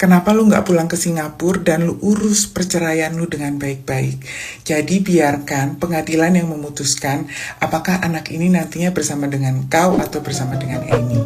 Kenapa lu nggak pulang ke Singapura dan lu urus perceraian lu dengan baik-baik? Jadi biarkan pengadilan yang memutuskan apakah anak ini nantinya bersama dengan kau atau bersama dengan Amy.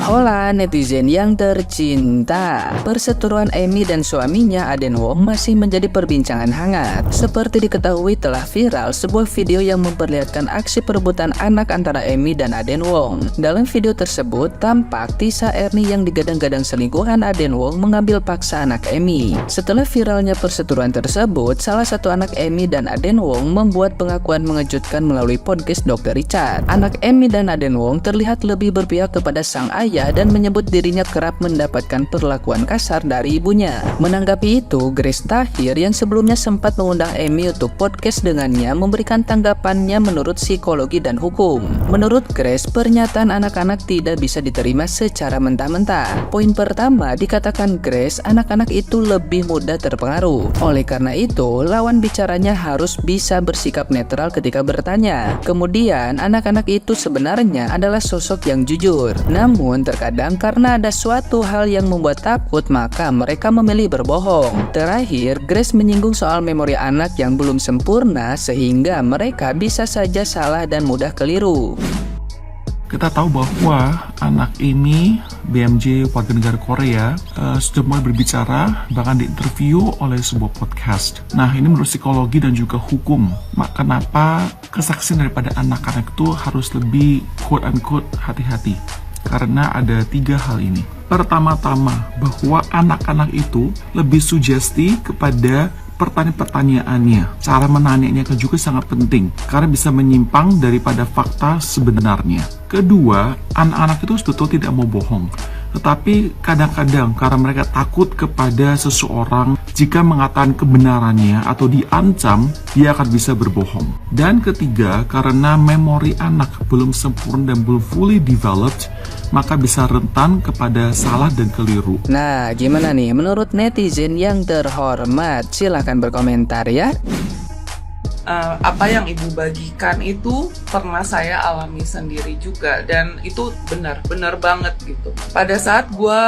Hola netizen yang tercinta, perseteruan Amy dan suaminya Aden Wong masih menjadi perbincangan hangat. Seperti diketahui telah viral sebuah video yang memperlihatkan aksi perebutan anak antara Amy dan Aden Wong. Dalam video tersebut tampak Tisa Ernie yang digadang-gadang selingkuhan Aden Wong mengambil paksa anak Amy. Setelah viralnya perseteruan tersebut, salah satu anak Amy dan Aden Wong membuat pengakuan mengejutkan melalui podcast Dr. Richard. Anak Amy dan Aden Wong terlihat lebih berpihak kepada sang ayah dan menyebut dirinya kerap mendapatkan perlakuan kasar dari ibunya. Menanggapi itu, Grace Tahir yang sebelumnya sempat mengundang Amy untuk podcast dengannya memberikan tanggapannya menurut psikologi dan hukum. Menurut Grace, pernyataan anak-anak tidak bisa diterima secara mentah-mentah. Poin pertama, dikatakan Grace, anak-anak itu lebih mudah terpengaruh. Oleh karena itu, lawan bicaranya harus bisa bersikap netral ketika bertanya. Kemudian, anak-anak itu sebenarnya adalah sosok yang jujur. Namun, terkadang karena ada suatu hal yang membuat takut, maka mereka memilih berbohong. Terakhir, Grace menyinggung soal memori anak yang belum sempurna sehingga mereka bisa saja salah dan mudah keliru. Kita tahu bahwa anak ini BMJ warga negara Korea sudah mulai berbicara, bahkan diinterview oleh sebuah podcast. Nah, ini menurut psikologi dan juga hukum. Kenapa kesaksian daripada anak-anak itu harus lebih quote-unquote hati-hati? Karena ada 3 hal ini. Pertama-tama, bahwa anak-anak itu lebih sugesti kepada pertanyaan-pertanyaannya. Cara menanyanya juga sangat penting, karena bisa menyimpang daripada fakta sebenarnya. Kedua, anak-anak itu sebetulnya tidak mau bohong. Tetapi kadang-kadang karena mereka takut kepada seseorang, jika mengatakan kebenarannya atau diancam, dia akan bisa berbohong. Dan ketiga, karena memori anak belum sempurna dan belum fully developed, maka bisa rentan kepada salah dan keliru. Nah, gimana nih menurut netizen yang terhormat? Silahkan berkomentar ya. Apa yang ibu bagikan itu pernah saya alami sendiri juga, dan itu benar banget gitu. Pada saat gue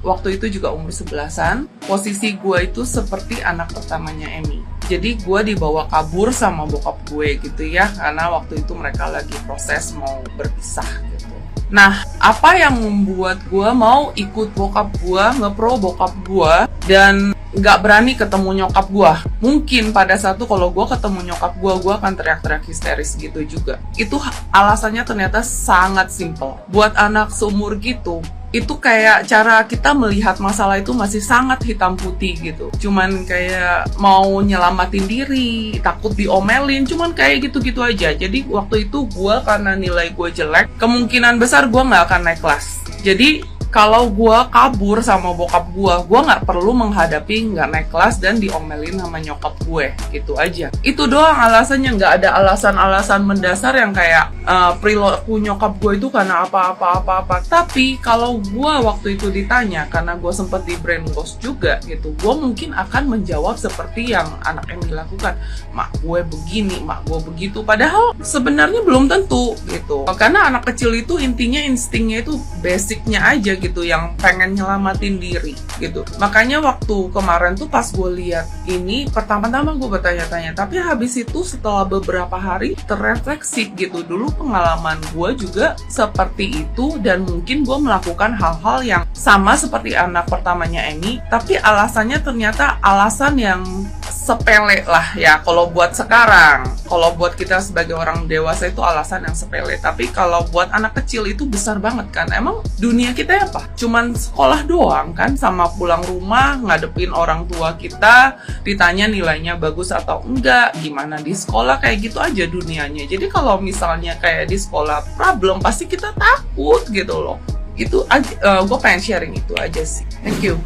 waktu itu juga umur 11-an, posisi gue itu seperti anak pertamanya Amy. Jadi gue dibawa kabur sama bokap gue gitu ya, karena waktu itu mereka lagi proses mau berpisah gitu. Nah, apa yang membuat gue mau ikut bokap gue, ngepro bokap gue, dan nggak berani ketemu nyokap gue? Mungkin pada saat itu kalau gue ketemu nyokap gue akan teriak-teriak histeris gitu juga. Itu alasannya ternyata sangat simple. Buat anak seumur gitu, itu kayak cara kita melihat masalah itu masih sangat hitam putih gitu. Cuman kayak mau nyelamatin diri, takut diomelin, cuman kayak gitu-gitu aja. Jadi waktu itu gue karena nilai gue jelek, kemungkinan besar gue nggak akan naik kelas. Jadi kalau gue kabur sama bokap gue nggak perlu menghadapi nggak naik kelas dan diomelin sama nyokap gue, gitu aja. Itu doang alasannya, nggak ada alasan-alasan mendasar yang kayak perilaku nyokap gue itu karena apa-apa. Tapi kalau gue waktu itu ditanya, karena gue sempet di brainwash juga gitu, gue mungkin akan menjawab seperti yang anak Amy lakukan. Mak gue begini, mak gue begitu. Padahal sebenarnya belum tentu gitu. Karena anak kecil itu intinya instingnya itu basicnya aja gitu, yang pengen nyelamatin diri gitu. Makanya waktu kemarin tuh pas gue lihat ini, pertama-tama gue bertanya-tanya, tapi habis itu setelah beberapa hari terrefleksi gitu, dulu pengalaman gue juga seperti itu, dan mungkin gue melakukan hal-hal yang sama seperti anak pertamanya Amy, tapi alasannya ternyata alasan yang sepele lah ya kalau buat sekarang. Kalau buat kita sebagai orang dewasa itu alasan yang sepele, tapi kalau buat anak kecil itu besar banget kan. Emang dunia kita apa? Cuman sekolah doang kan, sama pulang rumah ngadepin orang tua kita, ditanya nilainya bagus atau enggak, gimana di sekolah, kayak gitu aja dunianya. Jadi kalau misalnya kayak di sekolah problem, pasti kita takut gitu loh. Itu aja, gue pengen sharing itu aja sih. Thank you.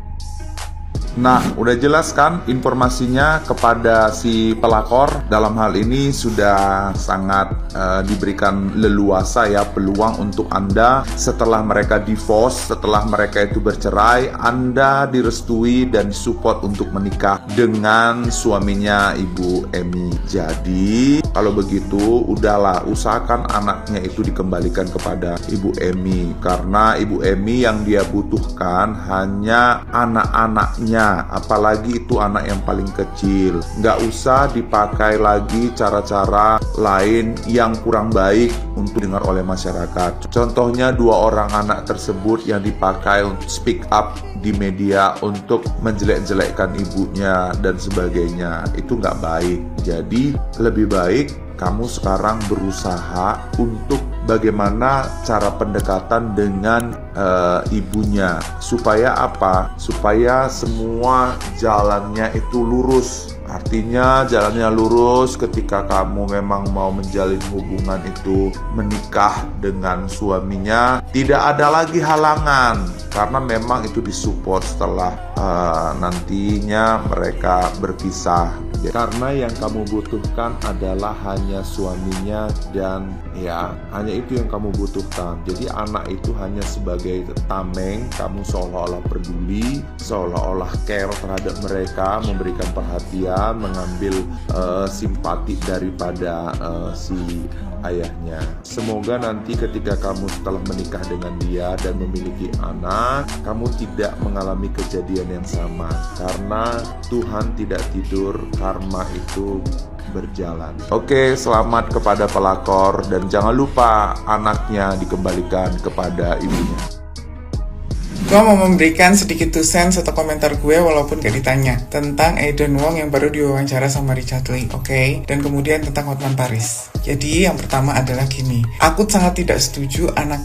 Nah, udah jelas kan informasinya kepada si pelakor. Dalam hal ini sudah sangat diberikan leluasa ya peluang untuk Anda setelah mereka divorce, setelah mereka itu bercerai, Anda direstui dan support untuk menikah dengan suaminya Ibu Emi. Jadi, kalau begitu udahlah usahakan anaknya itu dikembalikan kepada Ibu Emi, karena Ibu Emi yang dia butuhkan hanya anak-anaknya, apalagi itu anak yang paling kecil. Nggak usah dipakai lagi cara-cara lain yang kurang baik untuk dengar oleh masyarakat. Contohnya 2 orang anak tersebut yang dipakai untuk speak up di media untuk menjelek-jelekkan ibunya dan sebagainya, itu nggak baik. Jadi lebih baik kamu sekarang berusaha untuk bagaimana cara pendekatan dengan ibunya, supaya apa? Supaya semua jalannya itu lurus. Artinya jalannya lurus ketika kamu memang mau menjalin hubungan itu, menikah dengan suaminya, tidak ada lagi halangan, karena memang itu disupport setelah nantinya mereka berpisah. Karena yang kamu butuhkan adalah hanya suaminya, dan ya hanya itu yang kamu butuhkan. Jadi anak itu hanya sebagai tameng, kamu seolah-olah peduli, seolah-olah care terhadap mereka, memberikan perhatian, mengambil simpati daripada si ayahnya. Semoga nanti ketika kamu setelah menikah dengan dia dan memiliki anak, kamu tidak mengalami kejadian yang sama, karena Tuhan tidak tidur, karma itu berjalan. Oke, selamat kepada pelakor, dan jangan lupa anaknya dikembalikan kepada ibunya. Gue mau memberikan sedikit 2 cents atau komentar gue walaupun gak ditanya tentang Eden Wong yang baru diwawancara sama Richard Lee, oke? Dan kemudian tentang Hotman Paris. Jadi yang pertama adalah gini, aku sangat tidak setuju anak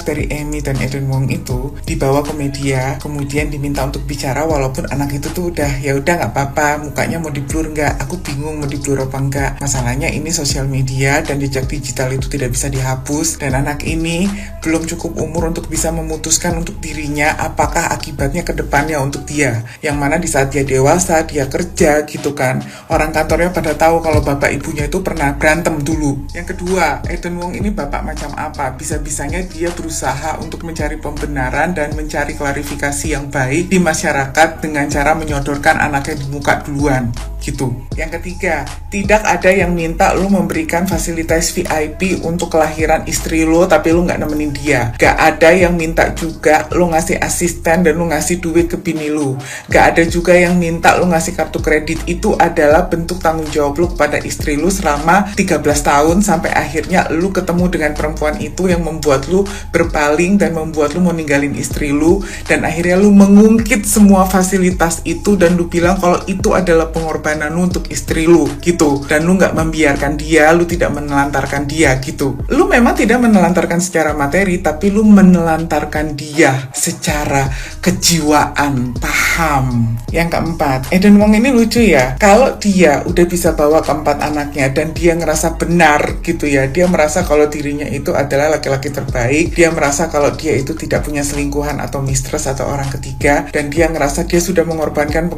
dari Amy dan Eden Wong itu dibawa ke media, kemudian diminta untuk bicara walaupun anak itu tuh udah nggak apa-apa, mukanya mau di-blur nggak, aku bingung mau di-blur apa enggak. Masalahnya ini sosial media dan jejak digital itu tidak bisa dihapus, dan anak ini belum cukup umur untuk bisa memutuskan untuk dirinya apakah akibatnya ke depannya untuk dia, yang mana di saat dia dewasa, dia kerja gitu kan, orang kantornya pada tahu kalau bapak ibunya itu pernah berantem dulu. Yang kedua, Eden Wong ini bapak macam apa? Bisa-bisanya dia berusaha untuk mencari pembenaran dan mencari klarifikasi yang baik di masyarakat dengan cara menyodorkan anaknya di muka duluan gitu. Yang ketiga, tidak ada yang minta lu memberikan fasilitas VIP untuk kelahiran istri lu tapi lu nggak nemenin dia. Gak ada yang minta juga lu ngasih asisten dan lu ngasih duit ke bini lu. Gak ada juga yang minta lu ngasih kartu kredit. Itu adalah bentuk tanggung jawab lu kepada istri lu selama 13 tahun sampai akhirnya lu ketemu dengan perempuan itu yang membuat lu berpaling dan membuat lu mau ninggalin istri lu, dan akhirnya lu mengungkit semua fasilitas itu dan lu bilang kalau itu adalah pengorbanan lu untuk istri lu gitu, dan lu nggak membiarkan dia, lu tidak menelantarkan dia gitu. Lu memang tidak menelantarkan secara materi, tapi lu menelantarkan dia secara kejiwaan, paham. Yang keempat, Eden Wong ini lucu ya, kalau dia udah bisa bawa keempat anaknya dan dia ngerasa benar gitu ya, dia merasa kalau dirinya itu adalah laki-laki terbaik, dia merasa kalau dia itu tidak punya selingkuhan atau mistress atau orang ketiga, dan dia ngerasa dia sudah mengorbankan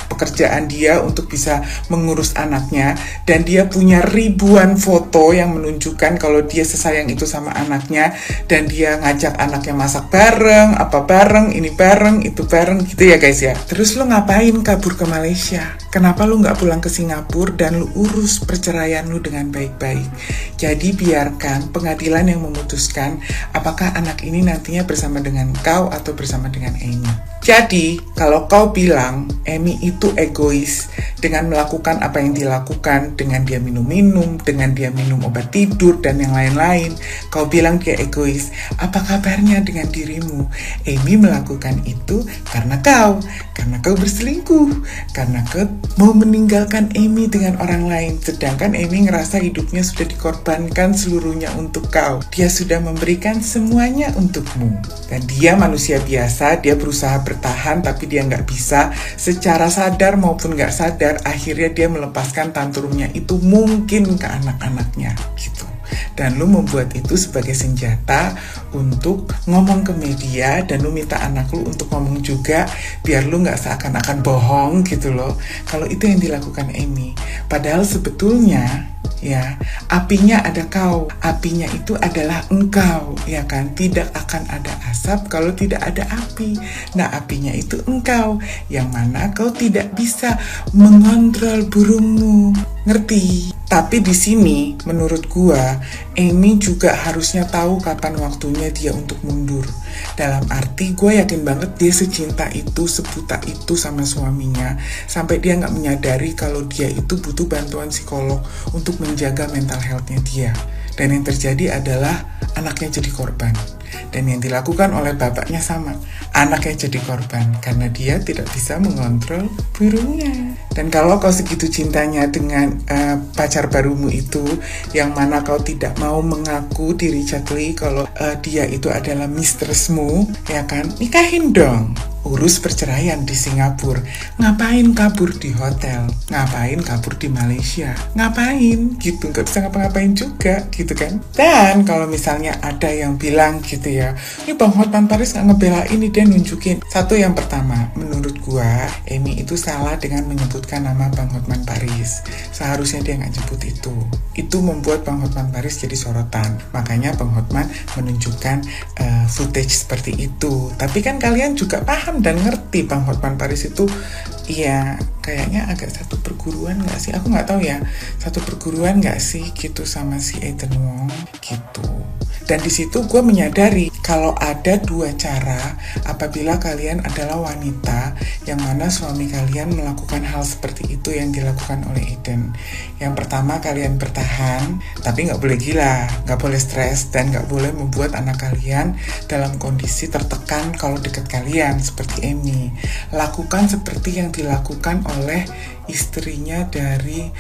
pekerjaan dia untuk bisa mengurus anaknya, dan dia punya ribuan foto yang menunjukkan kalau dia sesayang itu sama anaknya, dan dia ngajak anaknya masak bareng, apa bareng, ini bareng, itu bareng gitu ya guys ya. Terus lu ngapain kabur ke Malaysia? Kenapa lu nggak pulang ke Singapura dan lu urus perceraian lu dengan baik-baik? Jadi biarkan pengadilan yang memutuskan apakah anak ini nantinya bersama dengan kau atau bersama dengan Amy. Jadi, kalau kau bilang Amy itu egois dengan melakukan apa yang dilakukan, dengan dia minum-minum, dengan dia minum obat tidur, dan yang lain-lain, kau bilang dia egois, apa kabarnya dengan dirimu? Amy melakukan itu karena kau berselingkuh, karena kau mau meninggalkan Amy dengan orang lain, sedangkan Amy ngerasa hidupnya sudah dikorbankan seluruhnya untuk kau. Dia sudah memberikan semuanya untukmu, dan dia manusia biasa, dia berusaha bertahan, tapi dia nggak bisa, secara sadar maupun nggak sadar, akhirnya dia melepaskan tantrumnya itu mungkin ke anak-anaknya gitu. Dan lu membuat itu sebagai senjata untuk ngomong ke media, dan lu minta anak lu untuk ngomong juga biar lu gak seakan-akan bohong gitu loh. Kalau itu yang dilakukan Amy. Padahal sebetulnya ya, apinya ada kau, apinya itu adalah engkau, ya kan? Tidak akan ada asap kalau tidak ada api. Nah, apinya itu engkau, yang mana kau tidak bisa mengontrol burungmu, ngerti? Tapi di sini, menurut gua, Amy juga harusnya tahu kapan waktunya dia untuk mundur. Dalam arti, gue yakin banget dia secinta itu, sebuta itu sama suaminya, sampai dia nggak menyadari kalau dia itu butuh bantuan psikolog untuk menjaga mental health-nya dia. Dan yang terjadi adalah anaknya jadi korban. Dan yang dilakukan oleh bapaknya sama, anaknya jadi korban karena dia tidak bisa mengontrol burungnya. Dan kalau kau segitu cintanya dengan pacar barumu itu, yang mana kau tidak mau mengaku di Richard Lee kalau dia itu adalah mistressmu, ya kan? Nikahin dong. Urus perceraian di Singapura. Ngapain kabur di hotel? Ngapain kabur di Malaysia? Ngapain? Gitu, nggak bisa ngapa-ngapain juga, gitu kan? Dan kalau misalnya ada yang bilang gitu ya, ini Bang Hotman Paris nggak ngebela ini, dia nunjukin. Satu, yang pertama, menurut gua, Amy itu salah dengan menyebutkan nama Bang Hotman Paris. Seharusnya dia nggak nyebut itu. Itu membuat Bang Hotman Paris jadi sorotan. Makanya Bang Hotman menunjukkan footage seperti itu. Tapi kan kalian juga paham dan ngerti Bang Hotman Paris itu ya kayaknya agak satu perguruan gak sih? Aku gak tahu ya, satu perguruan gak sih gitu sama si Ethan Wong gitu. Dan di situ gue menyadari kalau ada dua cara apabila kalian adalah wanita yang mana suami kalian melakukan hal seperti itu yang dilakukan oleh Eden. Yang pertama, kalian bertahan, tapi nggak boleh gila, nggak boleh stres, dan nggak boleh membuat anak kalian dalam kondisi tertekan kalau dekat kalian seperti Amy. Lakukan seperti yang dilakukan oleh istrinya dari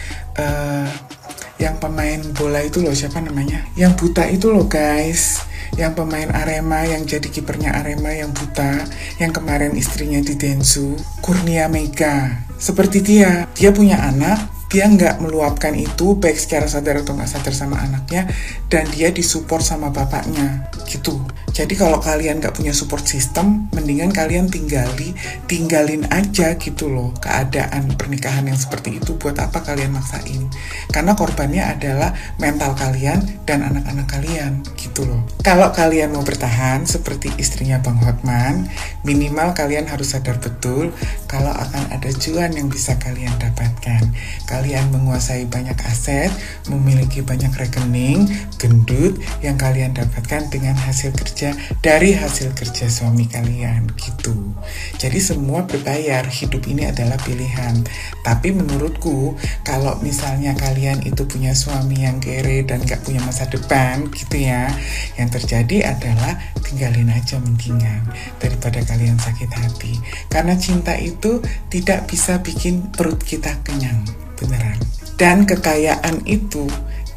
yang pemain bola itu loh, siapa namanya? Yang buta itu loh guys, yang pemain Arema, yang jadi kipernya Arema yang buta, yang kemarin istrinya di Densu, Kurnia Mega. Seperti dia punya anak, dia nggak meluapkan itu baik secara sadar atau nggak sadar sama anaknya, dan dia disupport sama bapaknya gitu. Jadi kalau kalian nggak punya support system, mendingan kalian tinggalin aja gitu loh keadaan pernikahan yang seperti itu. Buat apa kalian maksain? Karena korbannya adalah mental kalian dan anak-anak kalian gitu loh. Kalau kalian mau bertahan seperti istrinya Bang Hotman, minimal kalian harus sadar betul kalau akan ada cuan yang bisa kalian dapatkan. Kalian menguasai banyak aset, memiliki banyak rekening, gendut yang kalian dapatkan dengan hasil kerja dari hasil kerja suami kalian gitu. Jadi semua berbayar, hidup ini adalah pilihan. Tapi menurutku kalau misalnya kalian itu punya suami yang kere dan gak punya masa depan gitu ya, yang terjadi adalah tinggalin aja mendingan daripada kalian sakit hati. Karena cinta itu tidak bisa bikin perut kita kenyang, beneran. Dan kekayaan itu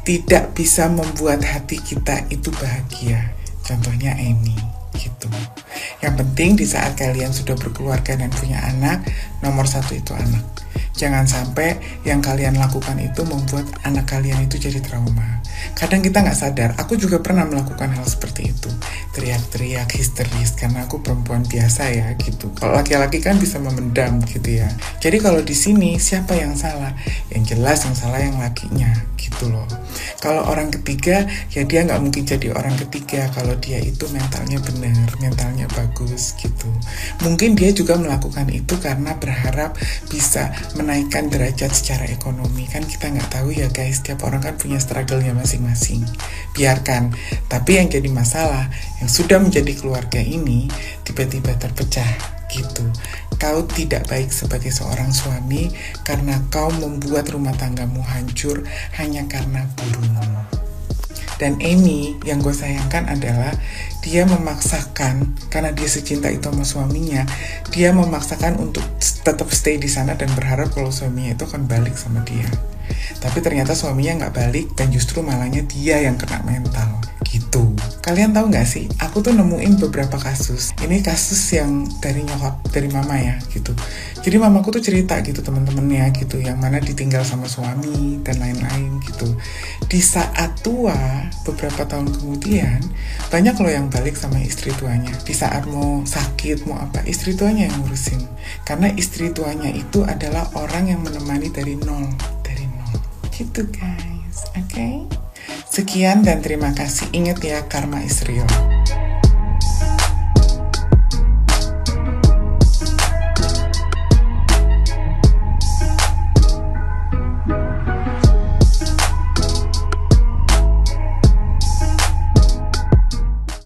tidak bisa membuat hati kita itu bahagia. Contohnya Amy gitu. Yang penting di saat kalian sudah berkeluarga dan punya anak, nomor satu itu anak. Jangan sampai yang kalian lakukan itu membuat anak kalian itu jadi trauma. Kadang kita nggak sadar, aku juga pernah melakukan hal seperti itu. Teriak-teriak, histeris, karena aku perempuan biasa ya gitu. Kalau laki-laki kan bisa memendam gitu ya. Jadi kalau di sini siapa yang salah? Yang jelas yang salah yang lakinya gitu loh. Kalau orang ketiga, ya dia nggak mungkin jadi orang ketiga kalau dia itu mentalnya benar, mentalnya bagus gitu. Mungkin dia juga melakukan itu karena berharap bisa menaikkan derajat secara ekonomi. Kan kita nggak tahu ya guys, tiap orang kan punya struggle-nya masing-masing. Biarkan. Tapi yang jadi masalah, yang sudah menjadi keluarga ini tiba-tiba terpecah gitu. Kau tidak baik sebagai seorang suami karena kau membuat rumah tanggamu hancur hanya karena burungmu. Dan Amy yang gue sayangkan adalah dia memaksakan, karena dia secinta itu sama suaminya, dia memaksakan untuk tetap stay di sana dan berharap kalau suaminya itu akan balik sama dia. Tapi ternyata suaminya nggak balik dan justru malahnya dia yang kena mental gitu. Kalian tahu nggak sih, aku tuh nemuin beberapa kasus. Ini kasus yang dari nyokap, dari mama ya gitu. Jadi mamaku tuh cerita gitu teman-temannya gitu, yang mana ditinggal sama suami dan lain-lain gitu. Di saat tua, beberapa tahun kemudian, banyak loh yang balik sama istri tuanya. Di saat mau sakit, mau apa, istri tuanya yang ngurusin. Karena istri tuanya itu adalah orang yang menemani dari nol. Gitu guys, oke? Sekian dan terima kasih. Ingat ya, karma is real.